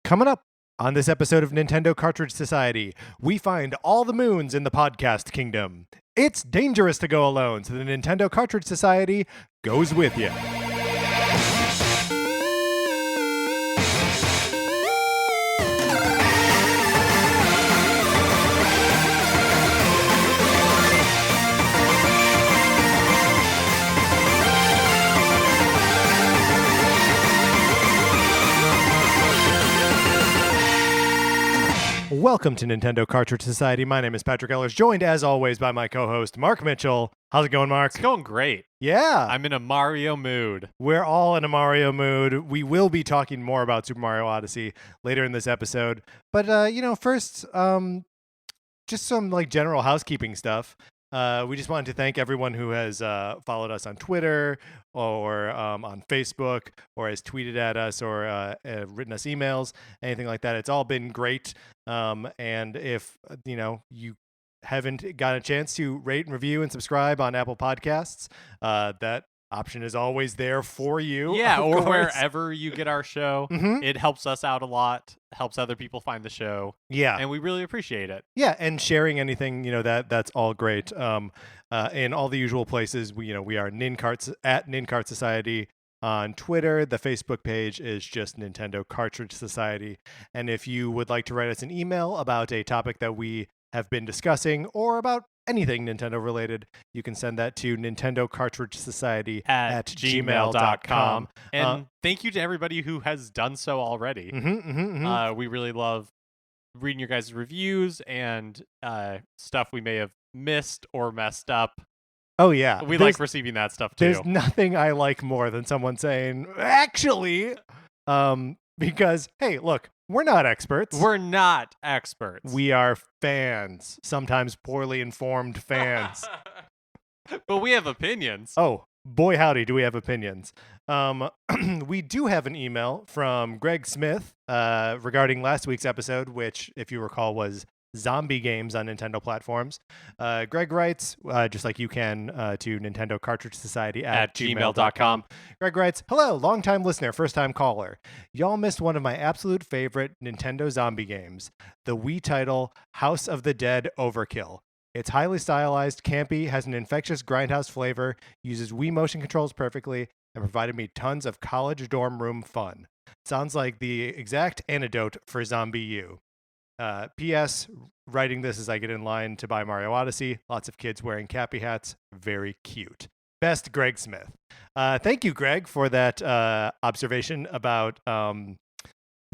Coming up on this episode of Nintendo Cartridge Society, we find all the moons in the podcast kingdom. It's dangerous to go alone, so the Nintendo Cartridge Society goes with you. Welcome to Nintendo Cartridge Society. My name is Patrick Ellers, joined as always by my co-host, Mark Mitchell. How's it going, Mark? It's going great. Yeah. I'm in a Mario mood. We're all in a Mario mood. We will be talking more about Super Mario Odyssey later in this episode. But, first, just some general housekeeping stuff. We just wanted to thank everyone who has followed us on Twitter or on Facebook or has tweeted at us or written us emails, anything like that. It's all been great. And if, you haven't got a chance to rate and review and subscribe on Apple Podcasts, that option is always there for you. Yeah, or wherever you get our show. Mm-hmm. It helps us out a lot, helps other people find the show. Yeah. And we really appreciate it. Yeah, and sharing anything, that's all great. In all the usual places, we are Nincarts at Nincart Society on Twitter. The Facebook page is just Nintendo Cartridge Society. And if you would like to write us an email about a topic that we have been discussing or about anything Nintendo related, you can send that to Nintendo Cartridge Society at gmail.com. And thank you to everybody who has done so already. We really love reading your guys' reviews and stuff we may have missed or messed up. Oh, yeah. We like receiving that stuff, too. There's nothing I like more than someone saying, actually, because, hey, look, we're not experts. We're not experts. We are fans, sometimes poorly informed fans. But we have opinions. Oh, boy, howdy, do we have opinions. We do have an email from Greg Smith regarding last week's episode, which, if you recall, was zombie games on Nintendo platforms. Greg writes, just like you can, to Nintendo Cartridge Society at gmail.com. Greg writes, hello, longtime listener, first-time caller. Y'all missed one of my absolute favorite Nintendo zombie games, the Wii title House of the Dead Overkill. It's highly stylized, campy, has an infectious grindhouse flavor, uses Wii motion controls perfectly, and provided me tons of college dorm room fun. Sounds like the exact antidote for Zombie U. P.S. Writing this as I get in line to buy Mario Odyssey. Lots of kids wearing cappy hats. Very cute. Best, Greg Smith. Thank you, Greg, for that observation about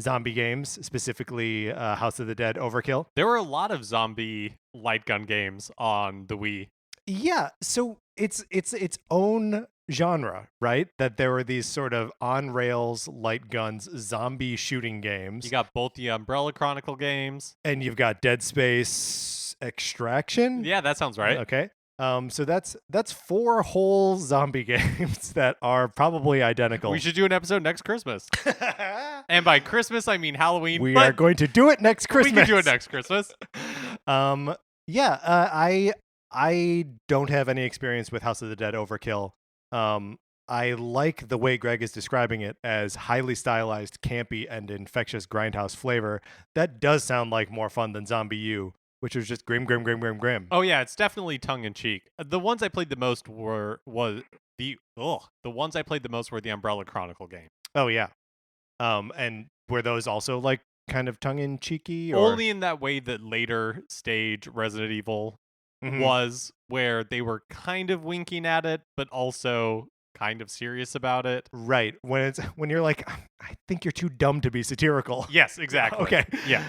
zombie games, specifically House of the Dead Overkill. There were a lot of zombie light gun games on the Wii. Yeah, so it's its own genre, right? That there were these sort of on-rails light guns zombie shooting games. You got both the Umbrella Chronicle games. And you've got Dead Space Extraction? Yeah, that sounds right. Okay. So that's 4 whole zombie games that are probably identical. We should do an episode next Christmas. And by Christmas, I mean Halloween. We are going to do it next Christmas. We can do it next Christmas. I don't have any experience with House of the Dead Overkill. I like the way Greg is describing it as highly stylized, campy, and infectious grindhouse flavor. That does sound like more fun than Zombie U, which was just grim. Oh yeah, it's definitely tongue in cheek. The ones I played the most were the Umbrella Chronicle game. Oh yeah, and were those also like kind of tongue in cheeky? Only in that way that later stage Resident Evil was, where they were kind of winking at it, but also kind of serious about it. Right. When you're like, I think you're too dumb to be satirical. Yes, exactly. Okay. Yeah.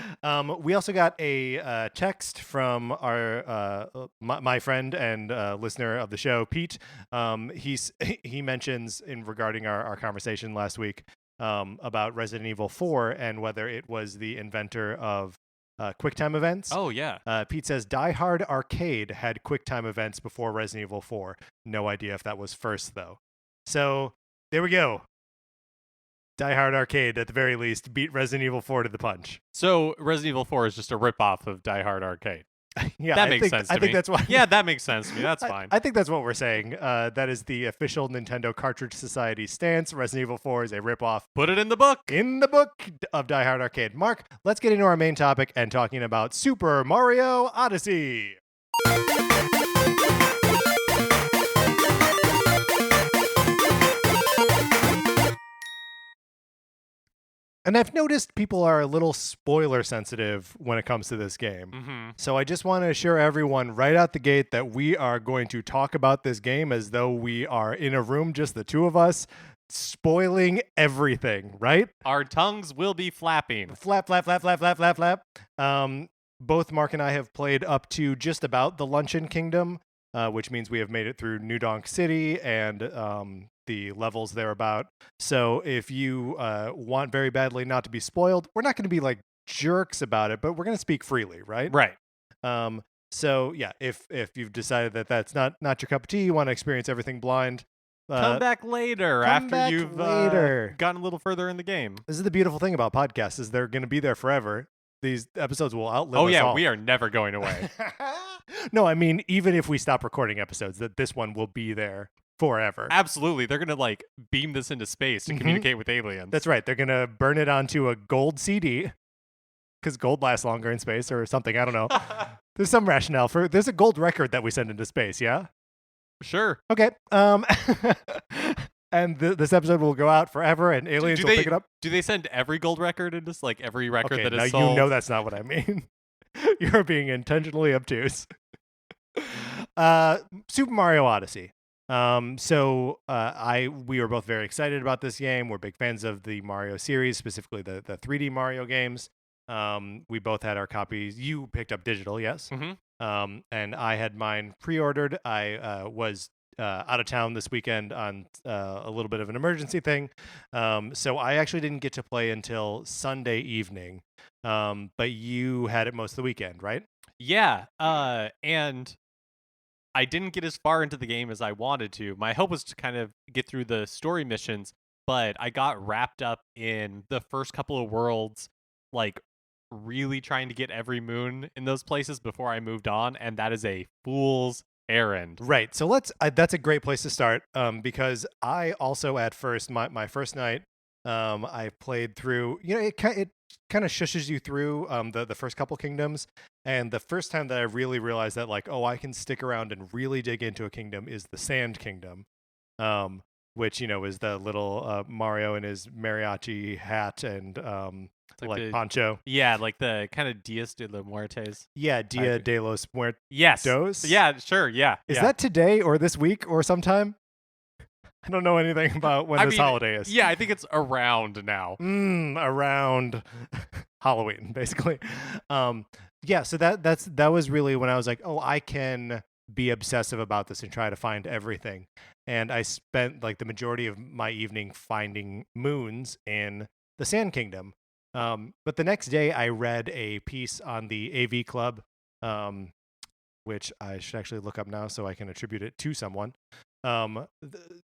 We also got a text from our my friend and listener of the show, Pete. He mentions regarding our conversation last week about Resident Evil 4 and whether it was the inventor of QuickTime events. Oh, yeah. Pete says Die Hard Arcade had QuickTime events before Resident Evil 4. No idea if that was first, though. So, there we go. Die Hard Arcade, at the very least, beat Resident Evil 4 to the punch. So, Resident Evil 4 is just a ripoff of Die Hard Arcade. Yeah, That makes sense to I think me. that's why. Yeah, that makes sense to me. That's fine. I think that's what we're saying. That is the official Nintendo Cartridge Society stance. Resident Evil 4 is a ripoff. Put it in the book. In the book of Die Hard Arcade. Mark, let's get into our main topic and talking about Super Mario Odyssey. And I've noticed people are a little spoiler sensitive when it comes to this game. Mm-hmm. So I just want to assure everyone right out the gate that we are going to talk about this game as though we are in a room, just the two of us, spoiling everything, right? Our tongues will be flapping. Flap, flap, flap, flap, flap, flap, flap. Both Mark and I have played up to just about the Luncheon Kingdom, which means we have made it through New Donk City and the levels thereabout. So if you want very badly not to be spoiled, we're not going to be like jerks about it, but we're going to speak freely, right? Right. So yeah, if you've decided that that's not your cup of tea, you want to experience everything blind, come back later after you've gotten a little further in the game. This is the beautiful thing about podcasts is they're going to be there forever. These episodes will outlive us all. We are never going away. No, I mean, even if we stop recording episodes, that this one will be there forever. Absolutely. They're going to like beam this into space to communicate with aliens. That's right. They're going to burn it onto a gold CD because gold lasts longer in space or something. I don't know. There's some rationale for there's a gold record that we send into space. Yeah. Sure. Okay. And this episode will go out forever, and aliens will pick it up. Do they send every gold record into like every record that is now sold? You know that's not what I mean. You're being intentionally obtuse. Super Mario Odyssey. We were both very excited about this game. We're big fans of the Mario series, specifically the 3D Mario games. We both had our copies. You picked up digital, yes. Mm-hmm. And I had mine pre-ordered. I was out of town this weekend on a little bit of an emergency thing. So I actually didn't get to play until Sunday evening. But you had it most of the weekend, right? Yeah. And I didn't get as far into the game as I wanted to. My hope was to kind of get through the story missions, but I got wrapped up in the first couple of worlds, like really trying to get every moon in those places before I moved on, and that is a fool's errand. Right. So that's a great place to start, because I also at first my first night, I played through. It kind of shushes you through the first couple kingdoms, and the first time that I really realized that like, oh, I can stick around and really dig into a kingdom is the Sand Kingdom, which is the little Mario in his mariachi hat and like poncho. Yeah, like the kind of Dias de los Muertes. Yeah, Dia de los Muertos. Yes. Yeah, sure, yeah. Is that today or this week or sometime? I don't know anything about when this holiday is. Yeah, I think it's around now. Around Halloween, basically. Yeah, so that was really when I was like, oh, I can be obsessive about this and try to find everything. And I spent like the majority of my evening finding moons in the Sand Kingdom. But the next day I read a piece on the AV Club, which I should actually look up now so I can attribute it to someone.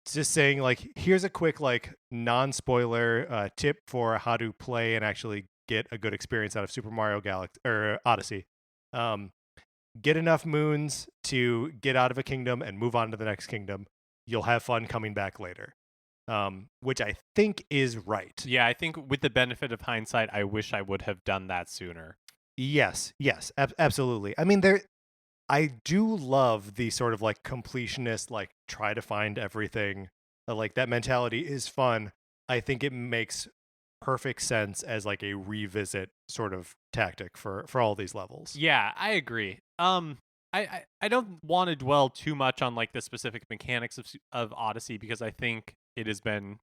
Just saying like, here's a quick like non-spoiler tip for how to play and actually get a good experience out of Super Mario Odyssey. Get enough moons to get out of a kingdom and move on to the next kingdom. You'll have fun coming back later. Which I think is right. Yeah, I think with the benefit of hindsight, I wish I would have done that sooner. Yes, absolutely. I mean, I do love the sort of like completionist, like try to find everything. Like that mentality is fun. I think it makes perfect sense as like a revisit sort of tactic for all these levels. Yeah, I agree. I don't want to dwell too much on like the specific mechanics of Odyssey because I think it has been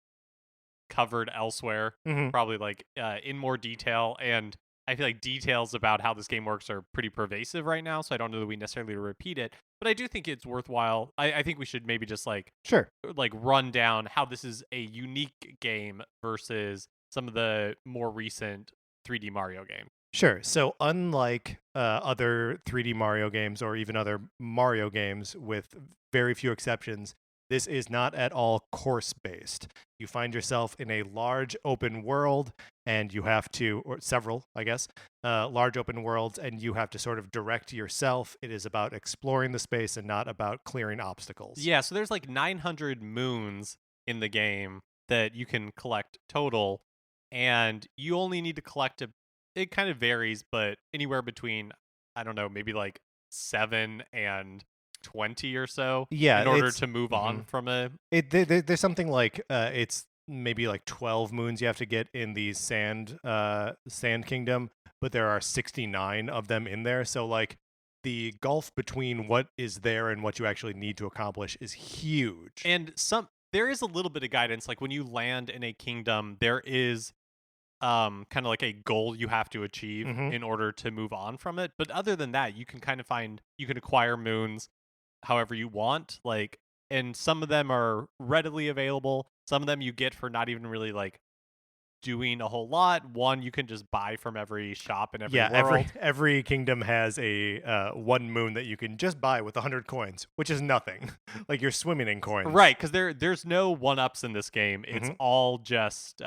covered elsewhere, probably like in more detail, and I feel like details about how this game works are pretty pervasive right now, so I don't know that we necessarily repeat it, but I do think it's worthwhile. I think we should maybe just like run down how this is a unique game versus some of the more recent 3D Mario games. Sure. So unlike other 3D Mario games or even other Mario games, with very few exceptions, this is not at all course based. You find yourself in a large open world, and you have to, or several, I guess, large open worlds, and you have to sort of direct yourself. It is about exploring the space and not about clearing obstacles. Yeah, so there's like 900 moons in the game that you can collect total, and you only need to collect it kind of varies, but anywhere between, I don't know, maybe like 7 and 20 or so Yeah, in order to move on from a there's something like it's maybe like 12 moons you have to get in the sand kingdom, but there are 69 of them in there. So like the gulf between what is there and what you actually need to accomplish is huge. And there is a little bit of guidance, like when you land in a kingdom, there is kind of like a goal you have to achieve in order to move on from it. But other than that, you can kind of you can acquire moons however you want, like, and some of them are readily available. Some of them you get for not even really like doing a whole lot. One you can just buy from every shop in every world. Every kingdom has a one moon that you can just buy with 100 coins, which is nothing. Like you're swimming in coins, right? Because there's no one ups in this game. It's all just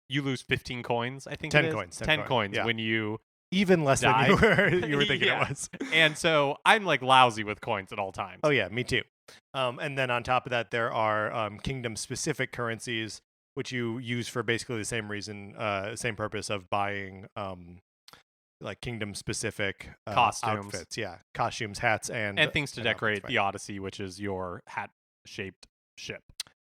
you lose 15 coins. I think 10 coins. 10 coins yeah. when you even less die. than you were thinking it was. And so I'm like lousy with coins at all times. Oh yeah, me too. And then on top of that, there are kingdom specific currencies which you use for basically the same reason, same purpose of buying like kingdom specific costumes, outfits, costumes, hats, and things to decorate the Odyssey, which is your hat-shaped ship.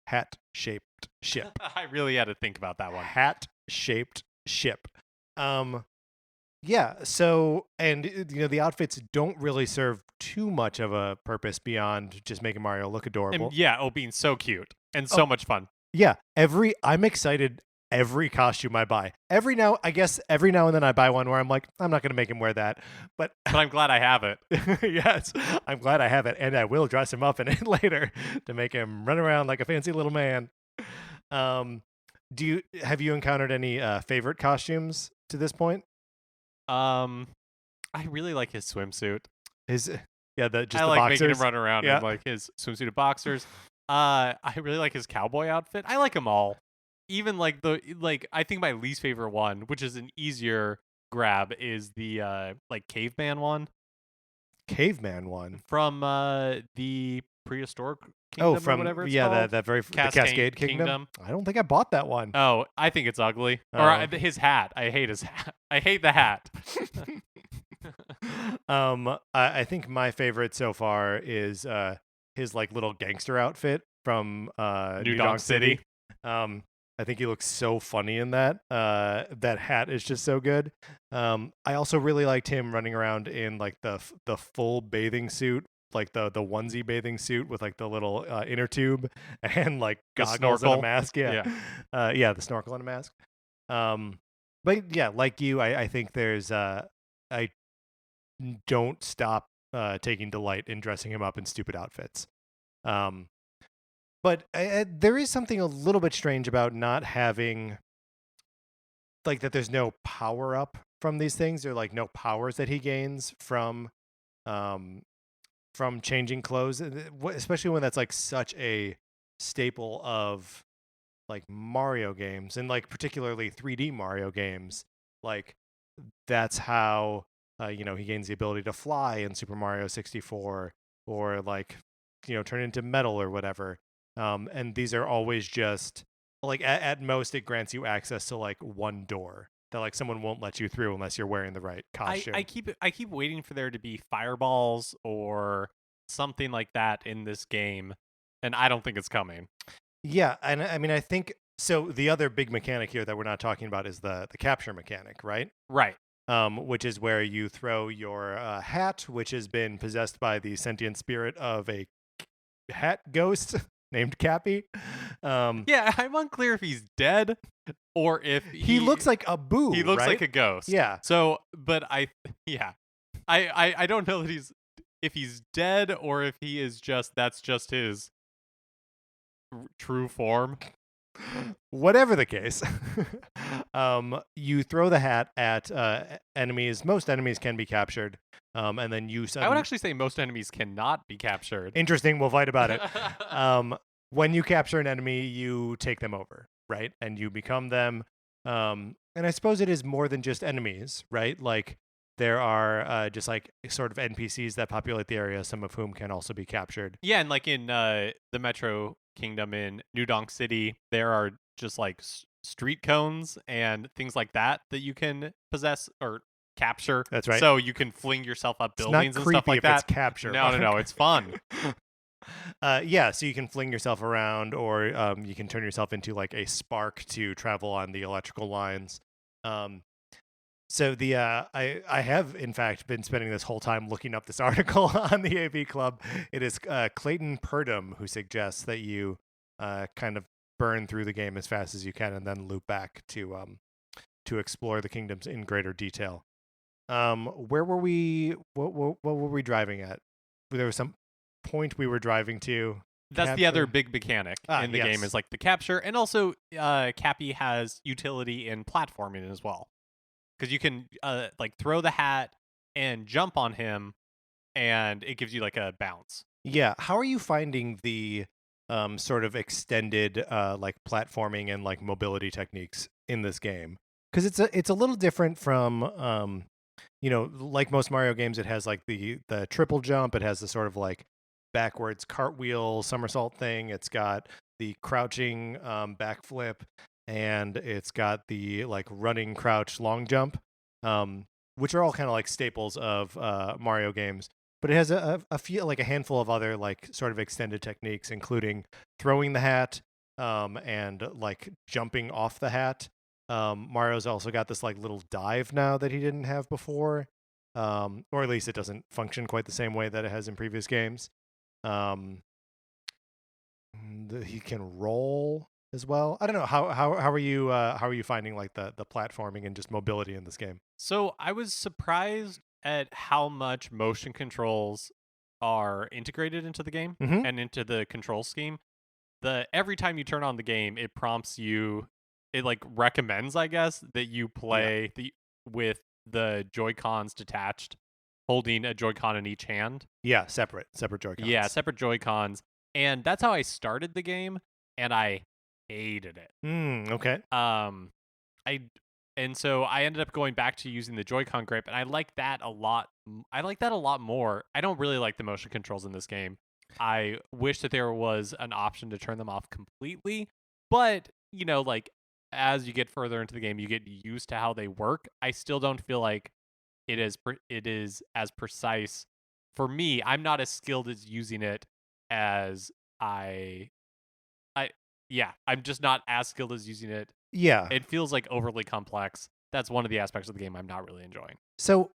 Hat-shaped ship. I really had to think about that one. Hat-shaped ship. Yeah. So, and the outfits don't really serve too much of a purpose beyond just making Mario look adorable. And, being so cute and so much fun. Yeah, I'm excited every costume I buy. Every now and then I buy one where I'm like, I'm not going to make him wear that. But I'm glad I have it. Yes, I'm glad I have it. And I will dress him up in it later to make him run around like a fancy little man. Have you encountered any favorite costumes to this point? I really like his swimsuit. I like the boxers. Making him run around in like his swimsuit of boxers. I really like his cowboy outfit. I like them all. Even like I think my least favorite one, which is an easier grab, is the like caveman one. Caveman one from the prehistoric kingdom from or whatever it's called. that very Cascade Kingdom. I don't think I bought that one. Oh, I think it's ugly. Or his hat. I hate his hat. I hate the hat. I think my favorite so far is his like little gangster outfit from New Donk City. I think he looks so funny in that. That hat is just so good. I also really liked him running around in like the full bathing suit, like the onesie bathing suit with like the little inner tube and like goggles and a mask. The snorkel and a mask. But yeah, like you, I think there's I don't stop taking delight in dressing him up in stupid outfits. But there is something a little bit strange about not having, like, that there's no power up from these things. There are like no powers that he gains from changing clothes, especially when that's like such a staple of like Mario games, and like particularly 3D Mario games. Like that's how he gains the ability to fly in Super Mario 64, or like turn into metal or whatever. And these are always just like at most it grants you access to like one door that like someone won't let you through unless you're wearing the right costume. I keep waiting for there to be fireballs or something like that in this game, and I don't think it's coming. Yeah, and I mean I think so. The other big mechanic here that we're not talking about is the capture mechanic, right? Right. Which is where you throw your hat, which has been possessed by the sentient spirit of a hat ghost named Cappy. Yeah, I'm unclear if he's dead or if he looks like a boo. He looks right? like a ghost. Yeah. So, but I don't know that if he's dead or if he is that's just his true form. Whatever the case, you throw the hat at enemies. Most enemies can be captured, and then you I would suddenly. actually say most enemies cannot be captured. Interesting. We'll fight about it. When you capture an enemy, you take them over, right? And you become them. And I suppose it is more than just enemies, right? Like there are just like sort of NPCs that populate the area, some of whom can also be captured. Yeah, and like in the Metro Kingdom in New Donk City, there are just like street cones and things like that you can possess or capture. That's right. So you can fling yourself up It's buildings not and stuff creepy like if that. it's capture. No, it's fun. Yeah, so you can fling yourself around, or you can turn yourself into like a spark to travel on the electrical lines. So the I have in fact been spending this whole time looking up this article on the AV Club. It is Clayton Purdom who suggests that you kind of burn through the game as fast as you can and then loop back to explore the kingdoms in greater detail. Where were we? What were we driving at? There was some point we were driving to. That's capture. the other big mechanic in the yes. game is like the capture, and also Cappy has utility in platforming as well, because you can like throw the hat and jump on him, and it gives you like a bounce. Yeah. How are you finding the sort of extended like platforming and like mobility techniques in this game? Because it's a little different from like most Mario games. It has like the triple jump. It has the sort of like backwards cartwheel somersault thing. It's got the crouching backflip, and it's got the like running crouch long jump, which are all kind of like staples of Mario games. But it has a few, like a handful of other like sort of extended techniques, including throwing the hat and like jumping off the hat. Mario's also got this like little dive now that he didn't have before, or at least it doesn't function quite the same way that it has in previous games. He can roll as well. I don't know how are you finding like the platforming and just mobility in this game? So I was surprised at how much motion controls are integrated into the game and into the control scheme. Every time you turn on the game, it prompts you. It like recommends, I guess, that you play with the Joy-Cons detached, holding a Joy-Con in each hand. Yeah, separate Joy-Cons. Yeah, separate Joy-Cons. And that's how I started the game, and I hated it. Okay. And so I ended up going back to using the Joy-Con grip, and I like that a lot. I like that a lot more. I don't really like the motion controls in this game. I wish that there was an option to turn them off completely, but like as you get further into the game, you get used to how they work. I still don't feel like it is as precise for me. I'm not as skilled as using it as I'm just not as skilled as using it. Yeah. It feels like overly complex. That's one of the aspects of the game I'm not really enjoying. So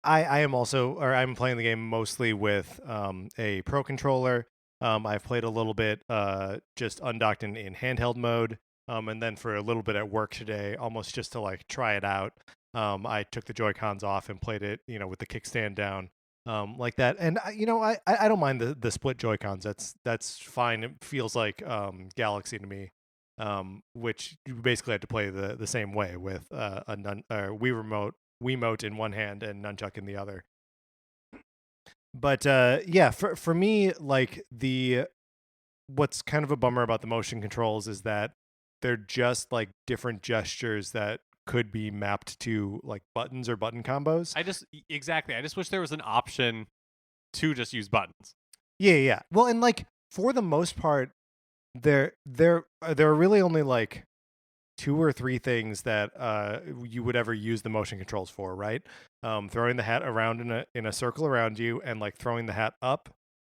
I'm playing the game mostly with a Pro controller. I've played a little bit just undocked in handheld mode. And then for a little bit at work today, almost just to like try it out, I took the Joy-Cons off and played it, with the kickstand down, like that. And I don't mind the split Joy-Cons. That's fine. It feels like Galaxy to me, which you basically had to play the same way with Wiimote in one hand and nunchuck in the other. But yeah, for me, like what's kind of a bummer about the motion controls is that they're just like different gestures that could be mapped to like buttons or button combos. I just wish there was an option to just use buttons. Yeah. Well, and like for the most part, there are really only like 2 or 3 things that you would ever use the motion controls for, right? Throwing the hat around in a circle around you, and like throwing the hat up.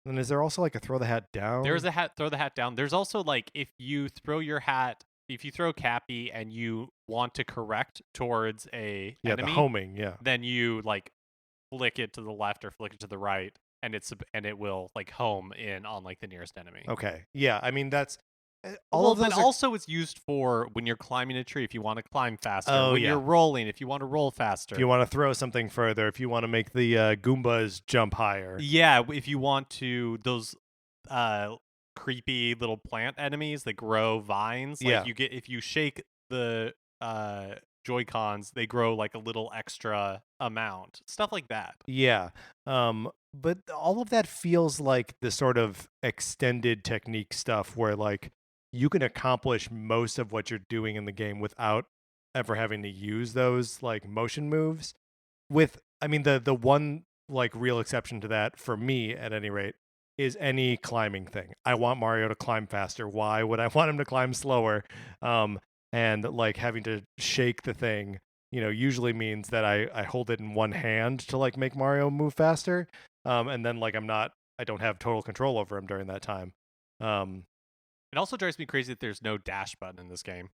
And is there also like a throw the hat down? There's a hat, throw the hat down. There's also like if you throw Cappy and you want to correct towards a enemy, the homing, yeah. Then you like flick it to the left or flick it to the right, and it will like home in on like the nearest enemy. Okay, yeah. I mean that's also it's used for when you're climbing a tree if you want to climb faster. When you're rolling, if you want to roll faster. If you want to throw something further, if you want to make the Goombas jump higher. Yeah, if you want to those creepy little plant enemies that grow vines. Like Yeah. you get if you shake the Joy-Cons, they grow like a little extra amount. Stuff like that. Yeah. But all of that feels like the sort of extended technique stuff where like you can accomplish most of what you're doing in the game without ever having to use those like motion moves. With I mean the one like real exception to that for me at any rate is any climbing thing. I want Mario to climb faster. Why would I want him to climb slower? Um and like having to shake the thing, usually means that I hold it in one hand to like make Mario move faster. And then like I don't have total control over him during that time. Um It also drives me crazy that there's no dash button in this game.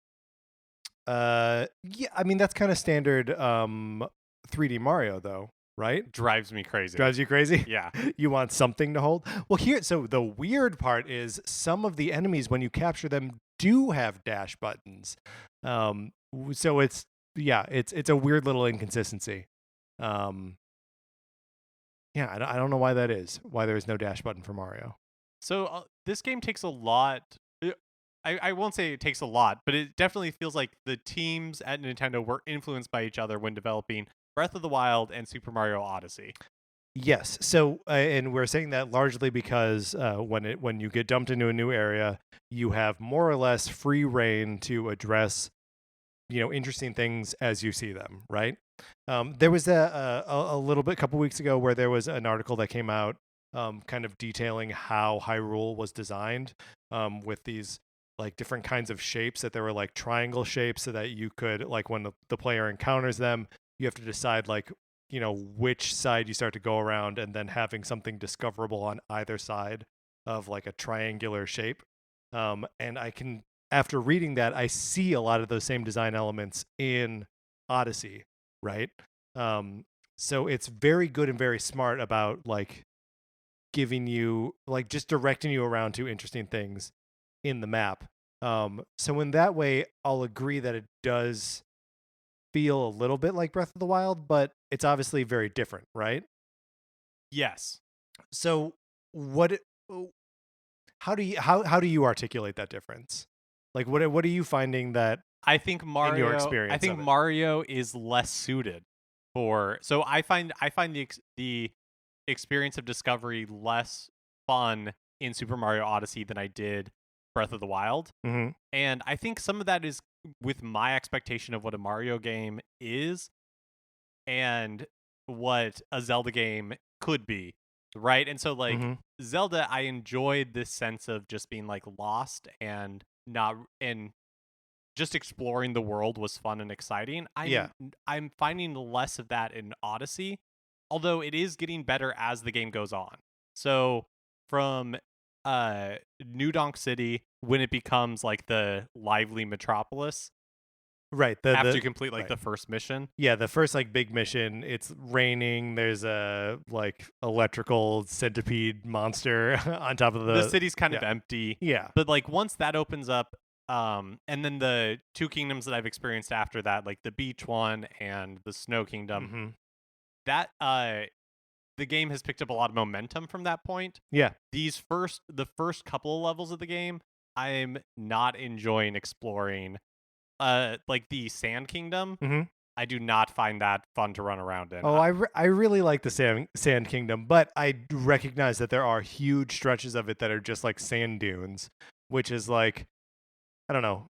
yeah, I mean that's kind of standard 3D Mario though, right? Drives me crazy. Drives you crazy? Yeah. You want something to hold? Well, so the weird part is some of the enemies when you capture them do have dash buttons. So it's a weird little inconsistency. Um yeah, I don't know why that is. Why there is no dash button for Mario. So this game takes a lot. I won't say it takes a lot, but it definitely feels like the teams at Nintendo were influenced by each other when developing Breath of the Wild and Super Mario Odyssey. Yes. So, and we're saying that largely because when you get dumped into a new area, you have more or less free reign to address, interesting things as you see them. Right. There was a little bit, a couple weeks ago, where there was an article that came out, kind of detailing how Hyrule was designed, with these like different kinds of shapes, that there were like triangle shapes, so that you could like when the player encounters them, you have to decide like which side you start to go around, and then having something discoverable on either side of like a triangular shape. And after reading that, I see a lot of those same design elements in Odyssey, right? So it's very good and very smart about like giving you like just directing you around to interesting things in the map. So in that way, I'll agree that it does feel a little bit like Breath of the Wild, but it's obviously very different, right? Yes. So what how do you articulate that difference? Like what are you finding that I think in your Mario. experience I think of it? Mario is less suited for. So I find the experience of discovery less fun in Super Mario Odyssey than I did Breath of the Wild. Mm-hmm. And I think some of that is with my expectation of what a Mario game is and what a Zelda game could be, right? And so like Mm-hmm. Zelda, I enjoyed this sense of just being like lost and not and just exploring the world was fun and exciting. Yeah. I'm finding less of that in Odyssey, although it is getting better as the game goes on. So from New Donk City, when it becomes like the lively metropolis, Right. after The you complete like right. the first mission. Yeah, the first like big mission, it's raining, there's a like electrical centipede monster on top of The the city's kind yeah. of empty, Yeah. but like once that opens up, and then the two kingdoms that I've experienced after that, like the beach one and the snow kingdom, Mm-hmm. that the game has picked up a lot of momentum from that point. Yeah. The first couple of levels of the game, I'm not enjoying exploring. Like the Sand Kingdom, Mm-hmm. I do not find that fun to run around in. Oh, I really like the Sand Kingdom, but I recognize that there are huge stretches of it that are just like sand dunes, which is like I don't know,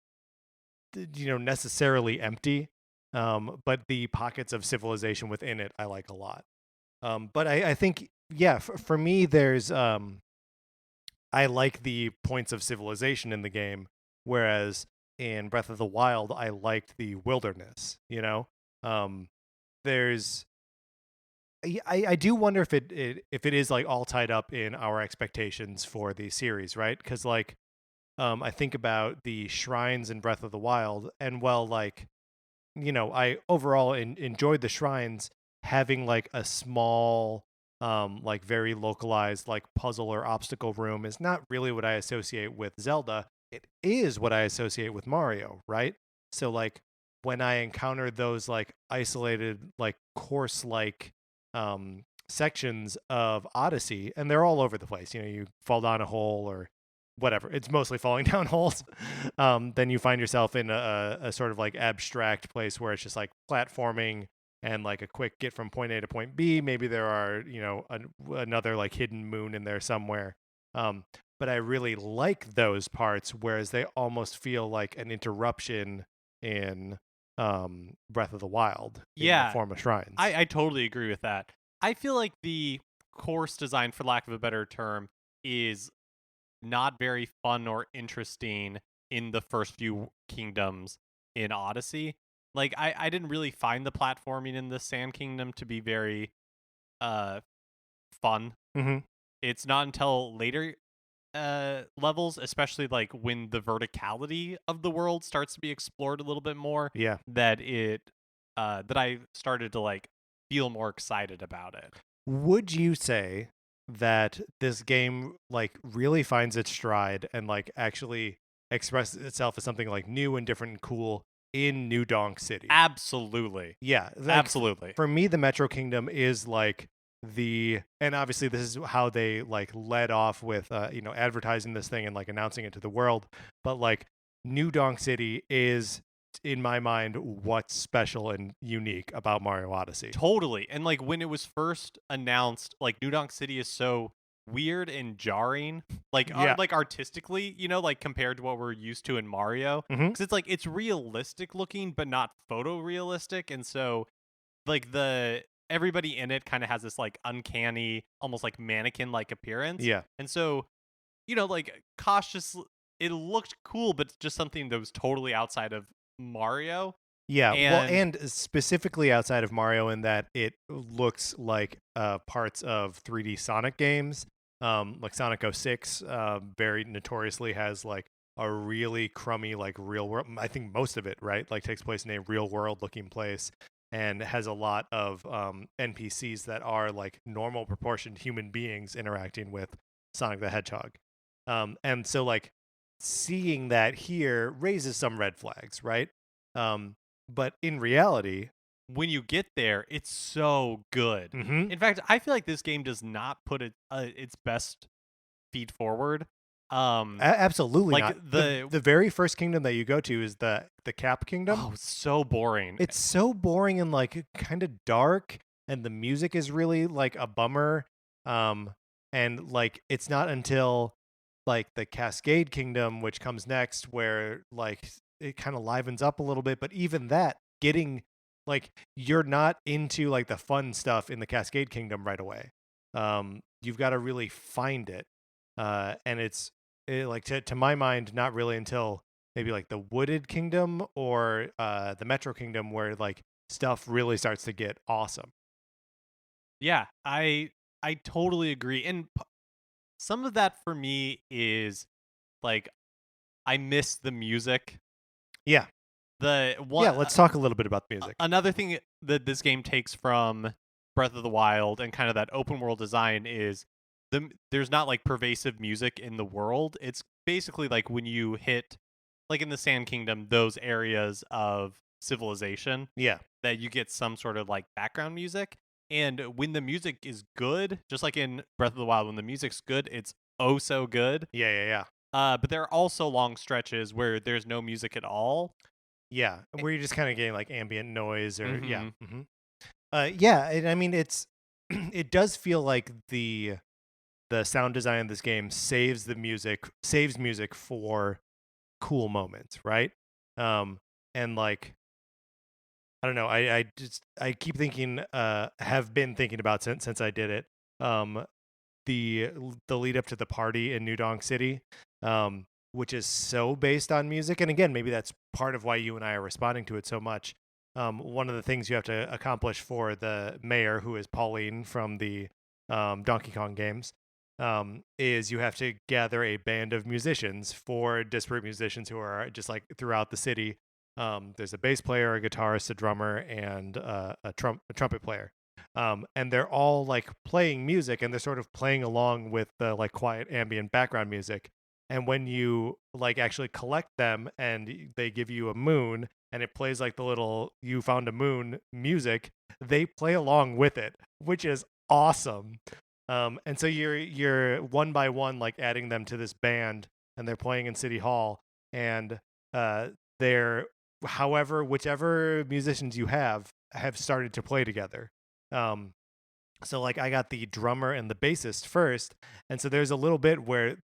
necessarily empty. But the pockets of civilization within it, I like a lot. But I think yeah, for me, there's I like the points of civilization in the game, whereas in Breath of the Wild, I liked the wilderness. Um, there's I do wonder if it is like all tied up in our expectations for the series, right? Because like I think about the shrines in Breath of the Wild, and well, like I overall enjoyed the shrines. Having like a small, like very localized like puzzle or obstacle room is not really what I associate with Zelda. It is what I associate with Mario, right? So like when I encounter those like isolated like course like sections of Odyssey, and they're all over the place. You fall down a hole or whatever, it's mostly falling down holes. Then you find yourself in a sort of like abstract place where it's just like platforming and like a quick get from point A to point B. Maybe there are, another like hidden moon in there somewhere. Um, but I really like those parts, whereas they almost feel like an interruption in Breath of the Wild in the Yeah, form of shrines. I totally agree with that. I feel like the course design, for lack of a better term, is not very fun or interesting in the first few kingdoms in Odyssey. Like I didn't really find the platforming in the Sand Kingdom to be very uh fun. Mm-hmm. It's not until later levels, especially like when the verticality of the world starts to be explored a little bit more, Yeah. that that I started to like feel more excited about it. Would you say that this game like really finds its stride and like actually expresses itself as something like new and different and cool in New Donk City? Absolutely. Yeah, like Absolutely. for me, the Metro Kingdom is like and obviously this is how they like led off with advertising this thing and like announcing it to the world. But like New Donk City is, in my mind, what's special and unique about Mario Odyssey. Totally. And like when it was first announced, like New Donk City is so weird and jarring, like Yeah. like artistically, like compared to what we're used to in Mario. Mm-hmm. Because it's like it's realistic looking, but not photorealistic, and so like the everybody in it kind of has this like uncanny, almost like mannequin like appearance. Yeah. And so like cautious, it looked cool, but just something that was totally outside of Mario. Yeah, well, And and specifically outside of Mario, in that it looks like parts of 3D Sonic games, like Sonic 06, very notoriously has like a really crummy like real world. I think most of it, right, like takes place in a real world looking place, and has a lot of NPCs that are like normal proportioned human beings interacting with Sonic the Hedgehog, and so like seeing that here raises some red flags, right? Um, but in reality, when you get there, it's so good. mm-hmm. In fact, I feel like this game does not put its best feet forward. Absolutely Like not. The very first kingdom that you go to is the Cap Kingdom. oh, so boring. It's so boring and like kind of dark, and the music is really like a bummer. And like it's not until like the Cascade Kingdom, which comes next, where like it kind of livens up a little bit. But even that, getting like you're not into like the fun stuff in the Cascade Kingdom right away. You've got to really find it, and like to my mind, not really until maybe like the Wooded Kingdom or the Metro Kingdom where like stuff really starts to get awesome. Yeah, I totally agree. And some of that for me is like I miss the music. Yeah. The one Yeah, let's talk a little bit about the music. Another thing that this game takes from Breath of the Wild and kind of that open world design is there's not like pervasive music in the world. It's basically like when you hit like in the Sand Kingdom, those areas of civilization, Yeah. that you get some sort of like background music. And when the music is good, just like in Breath of the Wild, when the music's good, it's oh so good. Yeah. But there are also long stretches where there's no music at all. Yeah, where you're just kind of getting like ambient noise or yeah. Mhm. Mm-hmm. Yeah, and I mean it's it does feel like the sound design of this game saves music for cool moments, right? And like I don't know, I keep thinking have been thinking about since I did it. Um the lead up to the party in New Donk City, which is so based on music. And again, maybe that's part of why you and I are responding to it so much. One of the things you have to accomplish for the mayor, who is Pauline from the Donkey Kong games, is you have to gather a band of musicians, four disparate musicians who are just like throughout the city. There's a bass player, a guitarist, a drummer, and a trumpet player. And they're all like playing music, and they're sort of playing along with the like quiet ambient background music. And when you like actually collect them and they give you a moon and it plays like the little "you found a moon" music, they play along with it, which is awesome. And so you're one by one like adding them to this band, and they're playing in City Hall, and they're however whichever musicians you have started to play together. Um, so like I got the drummer and the bassist first, and so there's a little bit where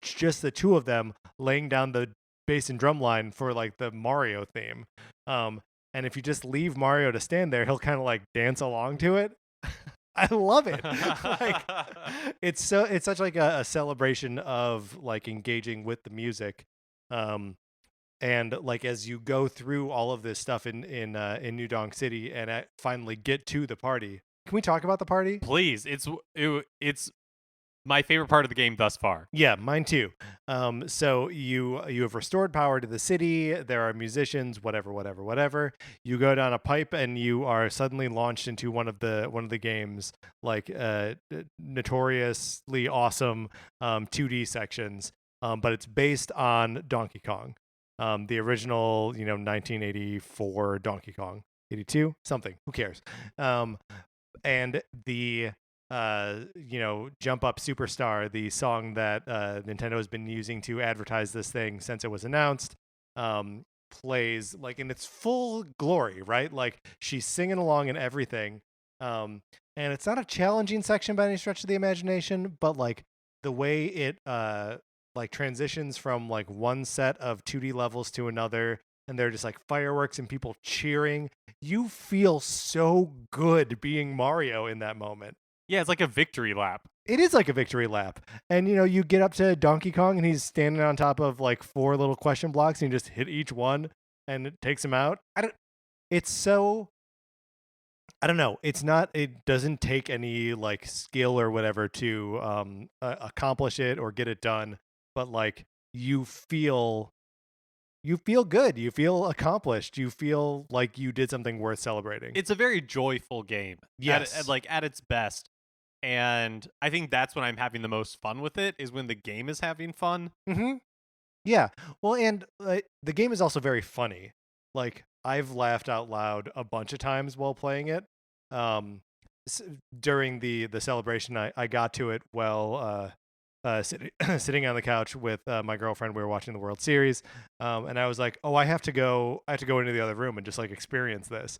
just the two of them laying down the bass and drum line for like the Mario theme. Um, and if you just leave Mario to stand there, he'll kind of like dance along to it. I love it. Like it's such like a celebration of like engaging with the music. Um, and like as you go through all of this stuff in New Donk City and finally get to the party. Can we talk about the party? Please, it's my favorite part of the game thus far. Yeah, mine too. So you have restored power to the city. There are musicians, whatever. You go down a pipe and you are suddenly launched into one of the games like notoriously awesome 2D sections. But it's based on Donkey Kong, the original 1984 Donkey Kong, 82 something. Who cares? And the Jump Up Superstar, the song that Nintendo has been using to advertise this thing since it was announced, plays like in its full glory, right? Like she's singing along and everything. And it's not a challenging section by any stretch of the imagination, but like the way it like transitions from like one set of 2D levels to another, and they're just like fireworks and people cheering. You feel so good being Mario in that moment. Yeah, it's like a victory lap. It is like a victory lap. And you get up to Donkey Kong and he's standing on top of like 4 little question blocks and you just hit each one and it takes him out. It's so I don't know. It doesn't take any like skill or whatever to accomplish it or get it done, but like you feel good. You feel accomplished. You feel like you did something worth celebrating. It's a very joyful game. Yes. At its best. And I think that's when I'm having the most fun with it, is when the game is having fun. Mm-hmm. Yeah. Well, and the game is also very funny. Like I've laughed out loud a bunch of times while playing it. Um, During the celebration, I got to it while sitting on the couch with my girlfriend. We were watching the World Series, and I was like, "Oh, I have to go into the other room and just like experience this."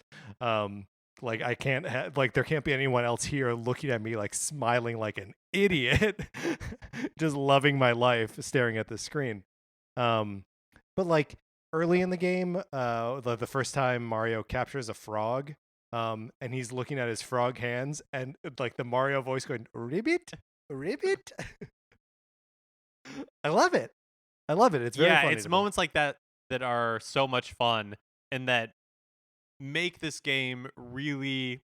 Like I can't like there can't be anyone else here looking at me like smiling like an idiot, just loving my life, staring at the screen. But like early in the game, the first time Mario captures a frog, and he's looking at his frog hands, and like the Mario voice going, "Ribbit, ribbit." I love it. I love it. It's very funny. It's moments like that that are so much fun and that make this game really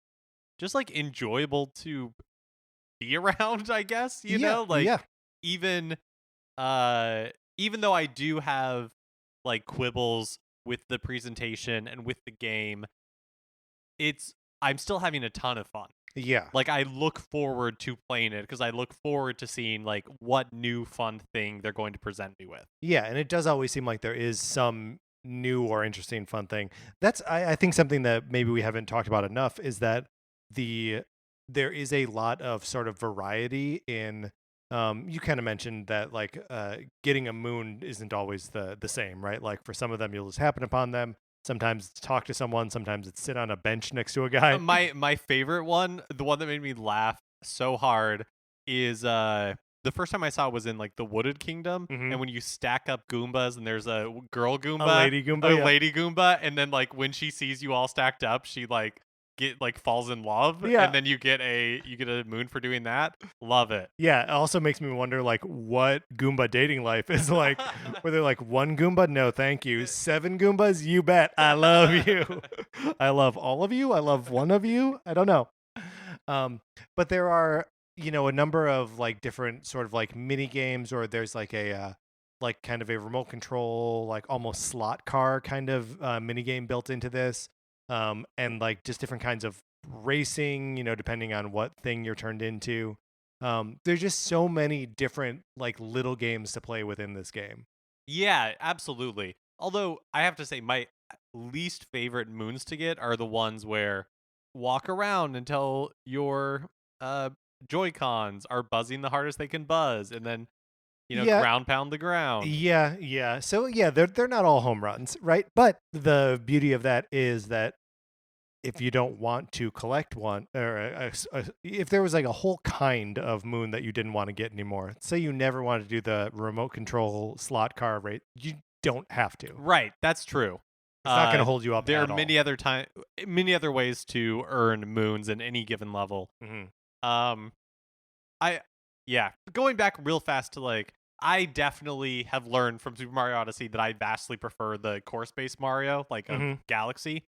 just like enjoyable to be around, I guess, like yeah. even even though I do have like quibbles with the presentation and with the game, I'm still having a ton of fun. Yeah. Like I look forward to playing it because I look forward to seeing like what new fun thing they're going to present me with. Yeah, and it does always seem like there is some new or interesting fun thing. That's I think something that maybe we haven't talked about enough is that there is a lot of sort of variety in you kind of mentioned that like getting a moon isn't always the same, right? Like for some of them you'll just happen upon them. Sometimes it's talk to someone, sometimes it's sit on a bench next to a guy. My favorite one, the one that made me laugh so hard, is the first time I saw it was in like the Wooded Kingdom, and when you stack up Goombas and there's a girl Goomba, lady Goomba, and then like when she sees you all stacked up, she like falls in love, and then you get a moon for doing that. Love it. Yeah, it also makes me wonder like what Goomba dating life is like. Where they're like, 1 Goomba, no thank you. 7 Goombas, you bet. I love you. I love all of you. I love one of you. I don't know. But there are a number of like different sort of like mini games, or there's like a like kind of a remote control, like almost slot car kind of mini game built into this. And like just different kinds of racing, depending on what thing you're turned into. There's just so many different like little games to play within this game. Yeah, absolutely. Although I have to say my least favorite moons to get are the ones where walk around until your Joy-Cons are buzzing the hardest they can buzz, and then Yeah. ground pound the ground. Yeah. So yeah, they're not all home runs, right? But the beauty of that is that if you don't want to collect one, or if there was like a whole kind of moon that you didn't want to get anymore, say you never wanted to do the remote control slot car rate, you don't have to. Right, that's true. It's not going to hold you up. There are at many all. many other ways to earn moons in any given level. Um, I yeah, going back real fast to like, I definitely have learned from Super Mario Odyssey that I vastly prefer the course-based Mario, like of Galaxy.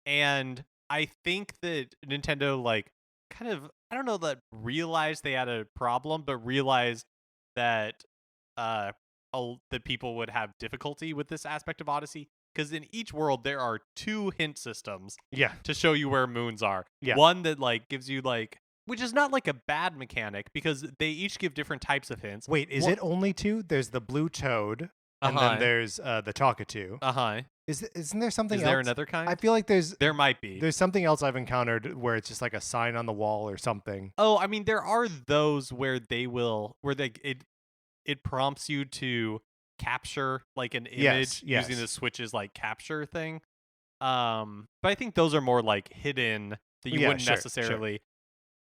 And I think that Nintendo, like, kind of, I don't know that realized they had a problem, but realized that that people would have difficulty with this aspect of Odyssey. Because in each world, there are 2 hint systems to show you where moons are. Yeah. One that, like, gives you, like, which is not, like, a bad mechanic, because they each give different types of hints. Wait, is it only 2? There's the blue toad, and then there's the Talkatoo. Isn't there something else? Is there another kind? I feel like there might be. There's something else I've encountered where it's just like a sign on the wall or something. Oh, I mean, there are those where it prompts you to capture like an image using the Switch's like capture thing. But I think those are more like hidden that you wouldn't necessarily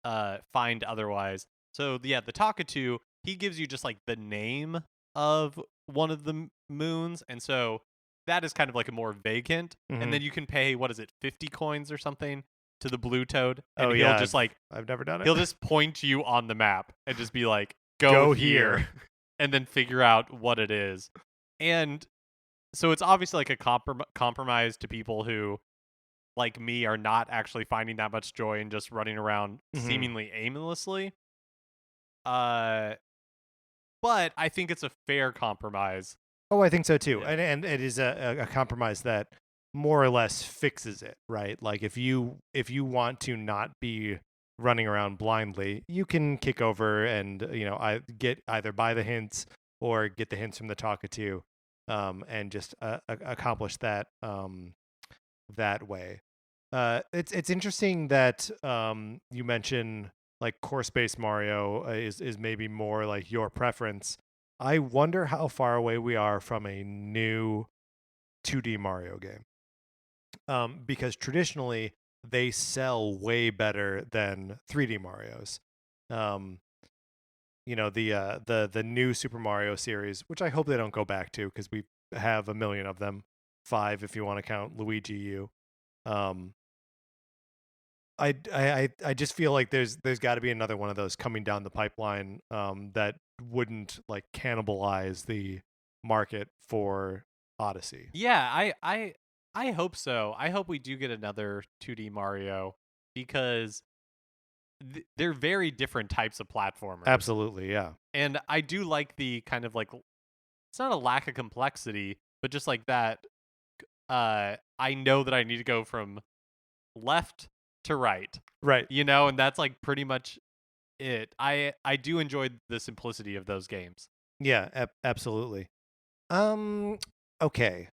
find otherwise. So the Talkatoo, he gives you just like the name of one of the moons, and so that is kind of like a more vague hint. And then you can pay, what is it, 50 coins or something to the blue toad, and he'll just like, I've never done it. He'll just point you on the map and just be like, go here. And then figure out what it is. And so it's obviously like a compromise to people who, like me, are not actually finding that much joy in just running around seemingly aimlessly. But I think it's a fair compromise. Oh, I think so too. Yeah. And it is a compromise that more or less fixes it, right? Like if you want to not be running around blindly, you can kick over and I get either buy the hints or get the hints from the Talkatoo, and just accomplish that that way. It's interesting that you mention like course-based Mario is maybe more like your preference. I wonder how far away we are from a new 2D Mario game. Because traditionally they sell way better than 3D Marios. The new Super Mario series, which I hope they don't go back to because we have a million of them, 5 if you want to count Luigi U. I just feel like there's got to be another one of those coming down the pipeline that wouldn't like cannibalize the market for Odyssey. Yeah, I hope so. I hope we do get another 2D Mario because they're very different types of platformers. Absolutely, yeah. And I do like the kind of like, it's not a lack of complexity, but just like that I know that I need to go from left to right. Right. And that's like pretty much it. I do enjoy the simplicity of those games. Yeah, absolutely. Okay.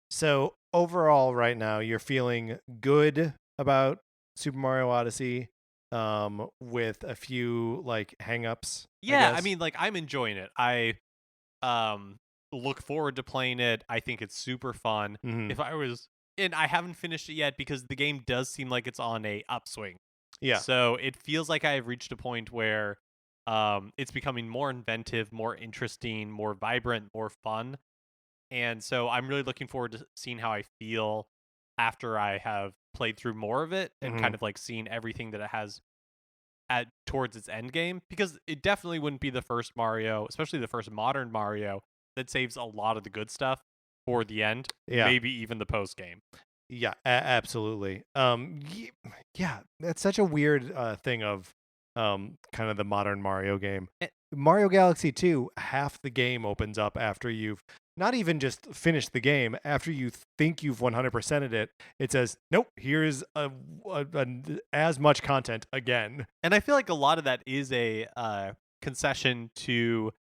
So overall right now you're feeling good about Super Mario Odyssey, with a few like hangups. Yeah, I mean, like, I'm enjoying it. I look forward to playing it. I think it's super fun. If I was, and I haven't finished it yet because the game does seem like it's on a upswing. Yeah. So it feels like I have reached a point where it's becoming more inventive, more interesting, more vibrant, more fun. And so I'm really looking forward to seeing how I feel after I have played through more of it and kind of like seeing everything that it has towards its end game, because it definitely wouldn't be the first Mario, especially the first modern Mario, that saves a lot of the good stuff for the end. Yeah. Maybe even the post game. Yeah, absolutely. Yeah, that's such a weird thing of kind of the modern Mario game. Mario Galaxy 2, half the game opens up after you've not even just finished the game. After you think you've 100%ed it, it says, nope, here's as much content again. And I feel like a lot of that is a concession to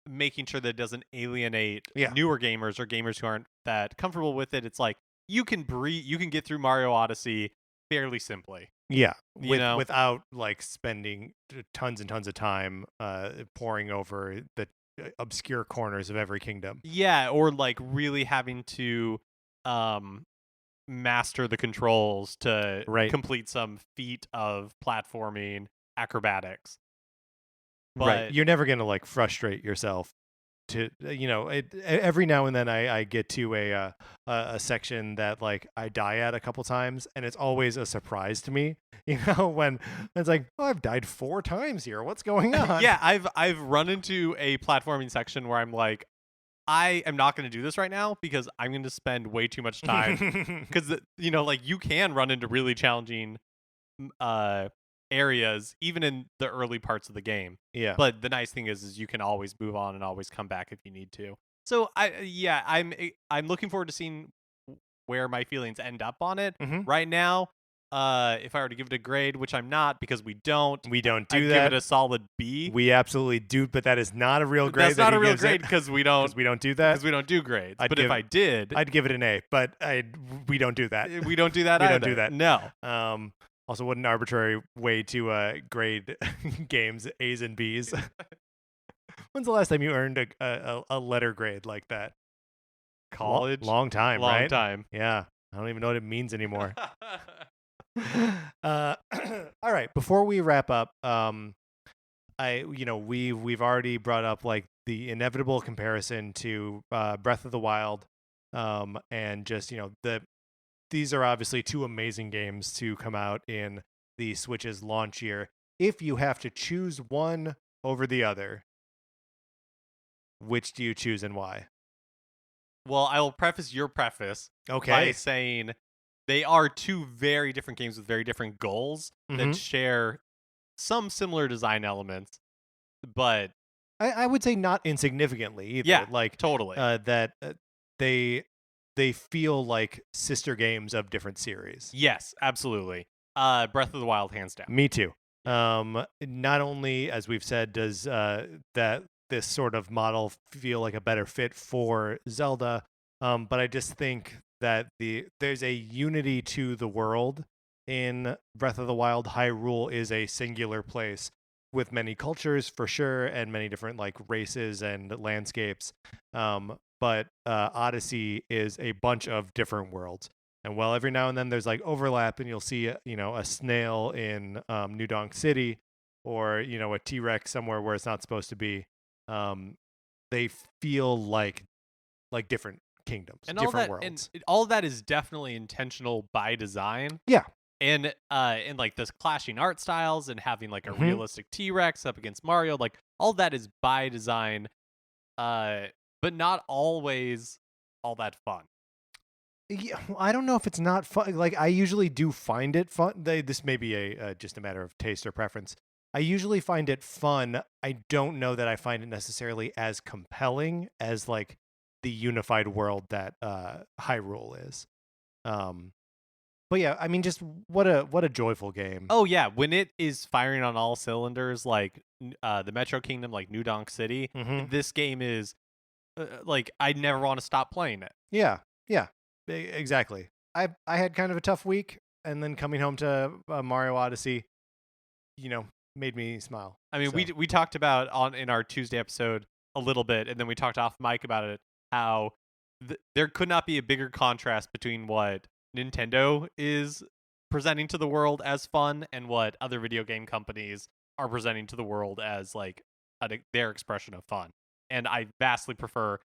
making sure that it doesn't alienate newer gamers or gamers who aren't that comfortable with it. It's like, you can get through Mario Odyssey fairly simply. Yeah, You know? without like spending tons and tons of time poring over the obscure corners of every kingdom. Yeah, or like really having to um master the controls to Right. complete some feat of platforming acrobatics. Right. But You're never going to like frustrate yourself to every now and then I get to a section that like I die at a couple times, and it's always a surprise to me, when it's like, oh, I've died 4 times here, what's going on? yeah, I've run into a platforming section where I'm like, I am not going to do this right now because I'm going to spend way too much time because like you can run into really challenging areas even in the early parts of the game. Yeah. But the nice thing is you can always move on and always come back if you need to. So I'm looking forward to seeing where my feelings end up on it. Mhm. Right now, if I were to give it a grade, which I'm not because we don't We don't do I'd that. give it a solid B. We absolutely do, but that is not a real grade. That's not he a real gives it, grade because we don't 'cause we don't do that. because we don't do grades. I'd But give- if I did, I'd give it an A, but we don't do that. we don't do that We either. don't do that. No. Also, what an arbitrary way to grade games, A's and B's. When's the last time you earned a letter grade like that? College? Long time, Long right? time. Yeah. I don't even know what it means anymore. All right. Before we wrap up, we've already brought up like the inevitable comparison to Breath of the Wild, and just these are obviously 2 amazing games to come out in the Switch's launch year. If you have to choose one over the other, which do you choose and why? Well, I will preface your preface by Okay. saying they are 2 very different games with very different goals that Mhm. share some similar design elements, but I would say not insignificantly either. yeah, Like totally. that they feel like sister games of different series. Yes, absolutely. Breath of the Wild, hands down. Me too. Not only, as we've said, does that this sort of model feel like a better fit for Zelda, but I just think that there's a unity to the world in Breath of the Wild. Hyrule is a singular place with many cultures for sure, and many different like races and landscapes. But Odyssey is a bunch of different worlds. And while every now and then there's like overlap, and you'll see a snail in New Donk City, or a T-Rex somewhere where it's not supposed to be, they feel like different kingdoms, And different all that, worlds. and all of that is definitely intentional by design. Yeah. And like this clashing art styles and having like a Mhm. realistic T-Rex up against Mario, like all that is by design, but not always all that fun. Yeah, I don't know if it's not fun. Like, I usually do find it fun. This may be just a matter of taste or preference. I usually find it fun. I don't know that I find it necessarily as compelling as like the unified world that Hyrule is. But yeah, I mean, just what a joyful game. Oh yeah, when it is firing on all cylinders, like the Metro Kingdom, like New Donk City, Mhm. this game is like I never want to stop playing it. Yeah, exactly. I had kind of a tough week, and then coming home to Mario Odyssey, made me smile. I mean, So. we talked about in our Tuesday episode a little bit, and then we talked off mic about it. How there could not be a bigger contrast between what Nintendo is presenting to the world as fun and what other video game companies are presenting to the world as like their expression of fun. And I vastly prefer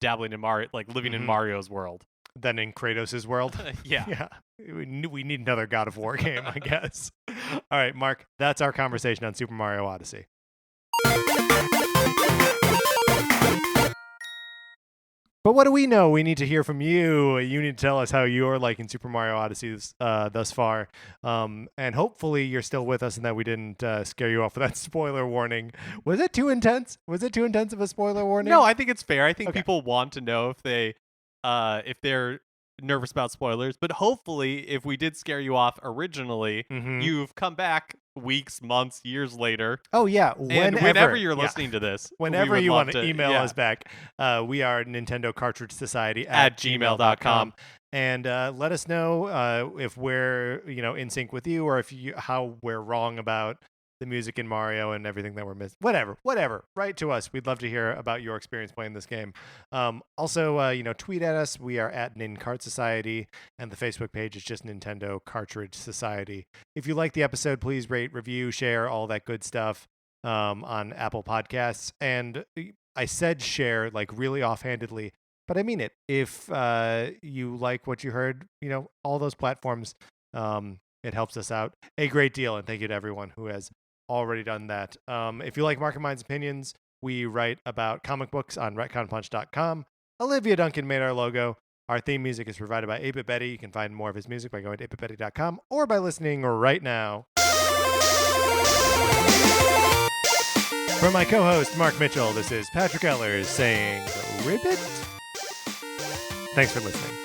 dabbling in Mario, like living in Mhm. Mario's world. Than in Kratos' world. Yeah. Yeah. We need another God of War game, I guess. All right, Mark, that's our conversation on Super Mario Odyssey. But what do we know? We need to hear from you. You need to tell us how you're liking Super Mario Odyssey thus far. And hopefully you're still with us and that we didn't scare you off with that spoiler warning. Was it too intense? Was it too intense of a spoiler warning? No, I think it's fair. I think Okay. people want to know if they're nervous about spoilers, but hopefully if we did scare you off originally, Mhm. you've come back weeks, months, years later. Oh, yeah. And whenever you're listening to this, whenever we would you love want to email us back, we are Nintendo Cartridge Society at gmail.com. and let us know if we're in sync with you, or if how we're wrong about the music in Mario and everything that we're missing. Whatever. Write to us. We'd love to hear about your experience playing this game. Also, tweet at us. We are at NinCart Society, and the Facebook page is just Nintendo Cartridge Society. If you like the episode, please rate, review, share, all that good stuff on Apple Podcasts. And I said share like really offhandedly, but I mean it. If you like what you heard, all those platforms, it helps us out a great deal. And thank you to everyone who has already done that. If you like Mark and Mine's opinions, we write about comic books on retconpunch.com. Olivia Duncan made our logo. Our theme music is provided by 8-Bit Betty. You can find more of his music by going to 8bitbetty.com or by listening right now. For my co-host, Mark Mitchell, this is Patrick Ellers saying ribbit. Thanks for listening.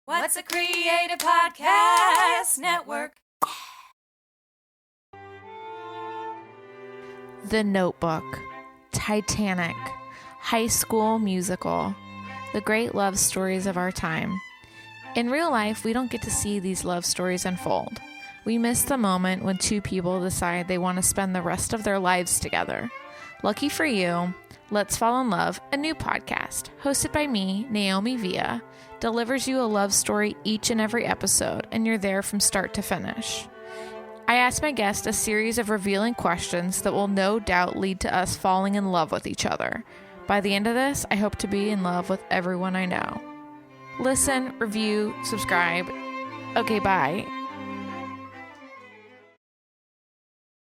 What's a Creative Podcast Network? The Notebook, Titanic, High School Musical, the great love stories of our time. In real life, we don't get to see these love stories unfold. We miss the moment when two people decide they want to spend the rest of their lives together. Lucky for you, Let's Fall in Love, a new podcast, hosted by me, Naomi Villa, delivers you a love story each and every episode, and you're there from start to finish. I ask my guests a series of revealing questions that will no doubt lead to us falling in love with each other. By the end of this, I hope to be in love with everyone I know. Listen, review, subscribe. Okay, bye.